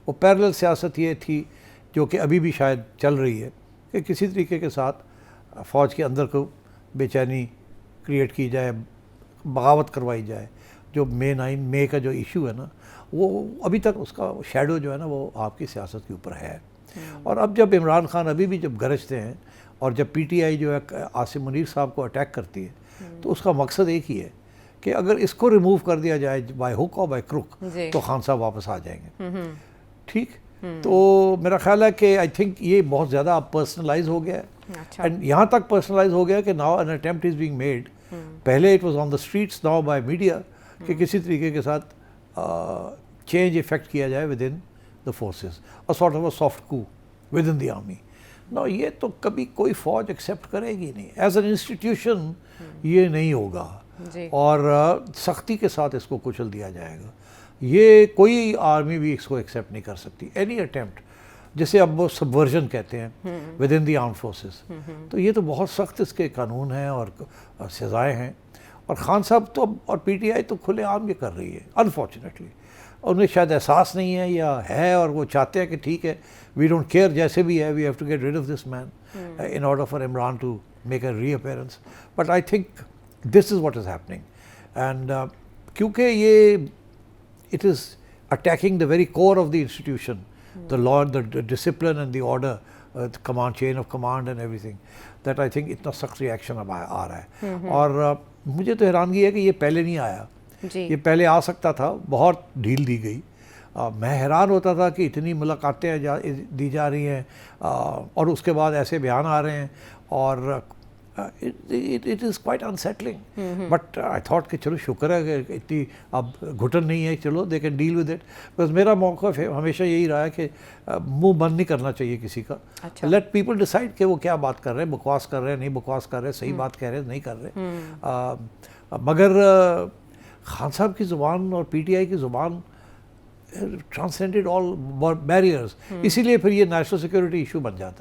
وہ پیرلل سیاست یہ تھی جو کہ ابھی بھی شاید چل رہی ہے کہ کسی طریقے کے ساتھ فوج کے اندر کو بے چینی کریٹ کی جائے, بغاوت کروائی جائے. جو مے کا جو ایشو ہے نا, وہ ابھی تک اس کا شیڈو جو ہے نا وہ آپ کی سیاست کے اوپر ہے. اور اب جب عمران خان ابھی بھی جب گرجتے ہیں اور جب پی ٹی آئی جو ہے عاصم منیر صاحب کو اٹیک کرتی ہے, تو اس کا مقصد ایک ہی ہے کہ اگر اس کو ریموو کر دیا جائے بائی ہک اور بائی کروک تو خان صاحب واپس آ جائیں گے. ٹھیک, تو میرا خیال ہے کہ آئی تھنک یہ بہت زیادہ اب پرسنلائز ہو گیا ہے, اینڈ یہاں تک پرسنلائز ہو گیا کہ now an attempt is being made. پہلے it was on the streets, now by media, کہ کسی طریقے کے ساتھ چینج افیکٹ کیا جائے ود ان دا فورسز, اور sort of a soft coup within the army. No, یہ تو کبھی کوئی فوج ایکسیپٹ کرے گی نہیں ایز این انسٹیٹیوشن, یہ نہیں ہوگا, اور سختی کے ساتھ اس کو کچل دیا جائے گا. یہ کوئی آرمی بھی اس کو ایکسیپٹ نہیں کر سکتی, اینی اٹیمپٹ, جسے اب وہ سبورژن کہتے ہیں with in the arm forces. تو یہ تو بہت سخت اس کے قانون ہیں اور سزائیں ہیں, اور خان صاحب تو اور پی ٹی آئی تو کھلے عام یہ کر رہی ہے انفارچونیٹلی. انہیں شاید احساس نہیں ہے یا ہے, اور وہ چاہتے ہیں کہ ٹھیک ہے وی ڈونٹ کیئر جیسے بھی ہے, we have to get rid of this man in order for Imran to make a reappearance. But I think this is what is happening, and کیونکہ یہ it is attacking the very core of the institution, the law, the discipline and the order, the command, chain of command and everything, that I think اتنا سخت reaction اب آ رہا ہے. اور مجھے تو حیرانگی ہے کہ یہ پہلے نہیں آیا, یہ پہلے آ سکتا تھا, بہت ڈھیل دی گئی. میں حیران ہوتا تھا کہ اتنی ملاقاتیں دی جا رہی ہیں اور اس کے بعد ایسے بیان آ رہے ہیں, اور it is quite unsettling. But I thought کہ چلو شکر ہے کہ اتنی اب گھٹن نہیں ہے, چلو they can deal with it. بس میرا موقف ہمیشہ یہی رہا ہے کہ منہ بند نہیں کرنا چاہیے کسی کا. let people decide کہ وہ کیا بات کر رہے ہیں, بکواس کر رہے ہیں, نہیں بکواس کر رہے, صحیح بات کہہ رہے ہیں, نہیں کر رہے. مگر خان صاحب کی زبان اور پی ٹی آئی کی زبان transcended all barriers. اسی لیے پھر یہ نیشنل سیکورٹی ایشو بن جاتا